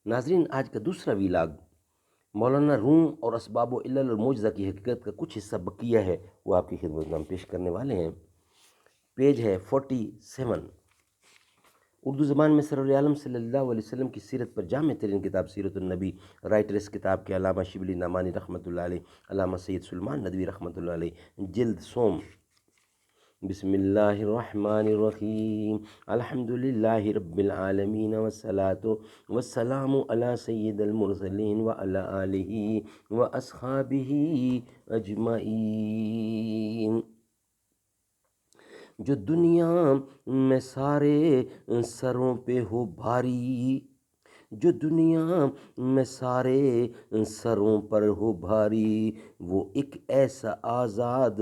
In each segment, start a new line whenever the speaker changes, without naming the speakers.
ناظرین، آج کا دوسرا ویلاگ مولانا روم اور اسباب و علل اور معجزہ کی حقیقت کا کچھ حصہ بقیہ ہے، وہ آپ کی خدمت میں ہم پیش کرنے والے ہیں۔ پیج ہے 47۔ اردو زبان میں سرور عالم صلی اللہ علیہ وسلم کی سیرت پر جامع ترین کتاب سیرت النبی۔ رائٹر اس کتاب کے علامہ شبلی نعمانی رحمۃ اللہ علیہ، علامہ سید سلمان ندوی رحمۃ اللہ علیہ، جلد سوم۔ بسم اللہ الرحمن الرحیم، الحمد للہ رب العالمین والصلاة والسلام علی سید المرسلین وعلی آلہ واصحابہ اجمعین۔ جو دنیا میں سارے سروں پہ ہو بھاری، جو دنیا میں سارے سروں پر ہو بھاری، وہ ایک ایسا آزاد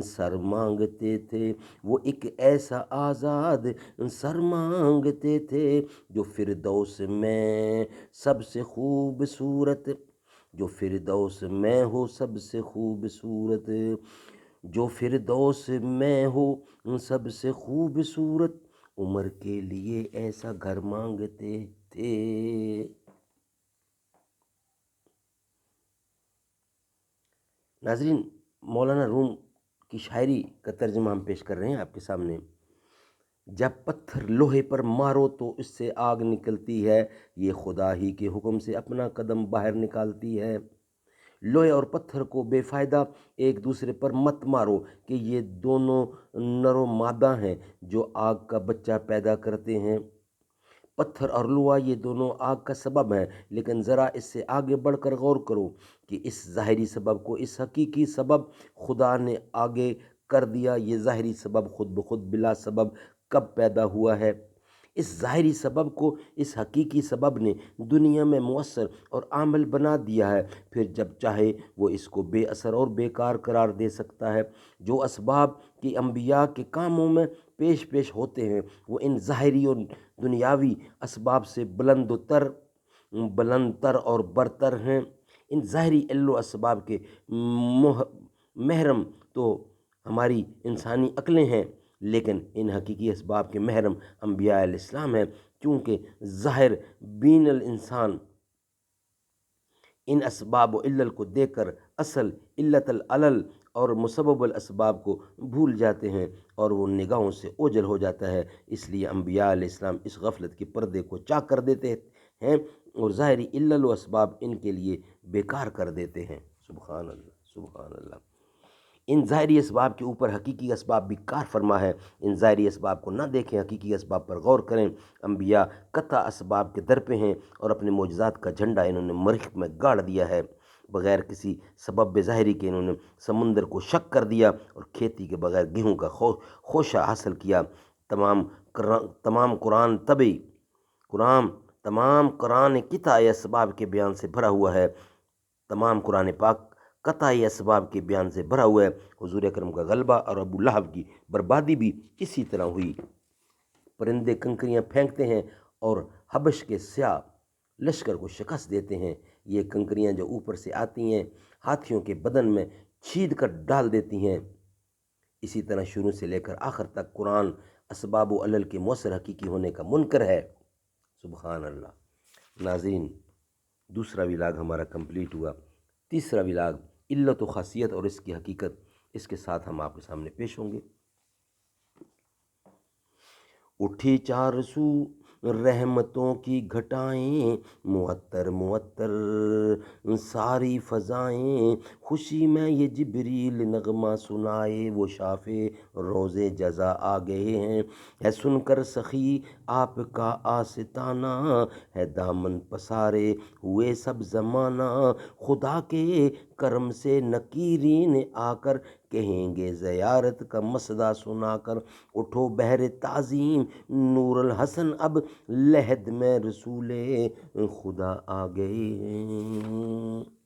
سر مانگتے تھے، وہ ایک ایسا آزاد سر مانگتے تھے، جو فردوس میں سب سے خوبصورت، جو فردوس میں ہو سب سے خوبصورت، جو فردوس میں ہو سب سے خوبصورت، عمر کے لیے ایسا گھر مانگتے تھے۔ ناظرین، مولانا روم کی شاعری کا ترجمہ ہم پیش کر رہے ہیں آپ کے سامنے۔ جب پتھر لوہے پر مارو تو اس سے آگ نکلتی ہے، یہ خدا ہی کے حکم سے اپنا قدم باہر نکالتی ہے۔ لوہے اور پتھر کو بے فائدہ ایک دوسرے پر مت مارو کہ یہ دونوں نر و مادہ ہیں جو آگ کا بچہ پیدا کرتے ہیں۔ پتھر اور لوہا یہ دونوں آگ کا سبب ہیں، لیکن ذرا اس سے آگے بڑھ کر غور کرو کہ اس ظاہری سبب کو اس حقیقی سبب خدا نے آگے کر دیا۔ یہ ظاہری سبب خود بخود بلا سبب کب پیدا ہوا ہے؟ اس ظاہری سبب کو اس حقیقی سبب نے دنیا میں مؤثر اور عامل بنا دیا ہے، پھر جب چاہے وہ اس کو بے اثر اور بیکار قرار دے سکتا ہے۔ جو اسباب کی انبیاء کے کاموں میں پیش ہوتے ہیں وہ ان ظاہری اور دنیاوی اسباب سے بلند تر اور برتر ہیں۔ ان ظاہری علو اسباب کے محرم تو ہماری انسانی عقلیں ہیں، لیکن ان حقیقی اسباب کے محرم انبیاء علیہ السلام ہیں، کیونکہ ظاہر بین الانسان ان اسباب و علل کو دیکھ کر اصل علت العلل اور مسبب الاسباب کو بھول جاتے ہیں اور وہ نگاہوں سے اوجھل ہو جاتا ہے۔ اس لیے انبیاء علیہ السلام اس غفلت کے پردے کو چاک کر دیتے ہیں اور ظاہری علل و اسباب ان کے لیے بیکار کر دیتے ہیں۔ سبحان اللہ، سبحان اللہ۔ ان ظاہری اسباب کے اوپر حقیقی اسباب بھی کار فرما ہے۔ ان ظاہری اسباب کو نہ دیکھیں، حقیقی اسباب پر غور کریں۔ انبیاء قطع اسباب کے در پہ ہیں اور اپنے معجزات کا جھنڈا انہوں نے مریخ میں گاڑ دیا ہے۔ بغیر کسی سبب ظاہری کے انہوں نے سمندر کو شق کر دیا اور کھیتی کے بغیر گیہوں کا خوشہ حاصل کیا۔ تمام قرآن قطع اسباب کے بیان سے بھرا ہوا ہے۔ تمام قرآن پاک قطع اسباب کے بیان سے بھرا ہوا ہے۔ حضور اکرم کا غلبہ اور ابو لہب کی بربادی بھی اسی طرح ہوئی۔ پرندے کنکریاں پھینکتے ہیں اور حبش کے سیاہ لشکر کو شکست دیتے ہیں۔ یہ کنکریاں جو اوپر سے آتی ہیں ہاتھیوں کے بدن میں چھید کر ڈال دیتی ہیں۔ اسی طرح شروع سے لے کر آخر تک قرآن اسباب و علل کے مؤثر حقیقی ہونے کا منکر ہے۔ سبحان اللہ۔ ناظرین، دوسرا ویلاگ ہمارا کمپلیٹ ہوا۔ تیسرا ویلاگ علت و خاصیت اور اس کی حقیقت، اس کے ساتھ ہم آپ کے سامنے پیش ہوں گے۔ اٹھی چار سو رحمتوں کی گھٹائیں، معطر ساری فضائیں، خوشی میں یہ جبریل نغمہ سنائے، وہ شافع روز جزا آ گئے ہیں۔ ہے سن کر سخی آپ کا آستانہ، ہے دامن پسارے ہوئے سب زمانہ، خدا کے کرم سے نکیرین آ کر کہیں گے زیارت کا مسئلہ سنا کر، اٹھو بحر تعظیم نور الحسن، اب لحد میں رسول خدا آ گئے ہیں۔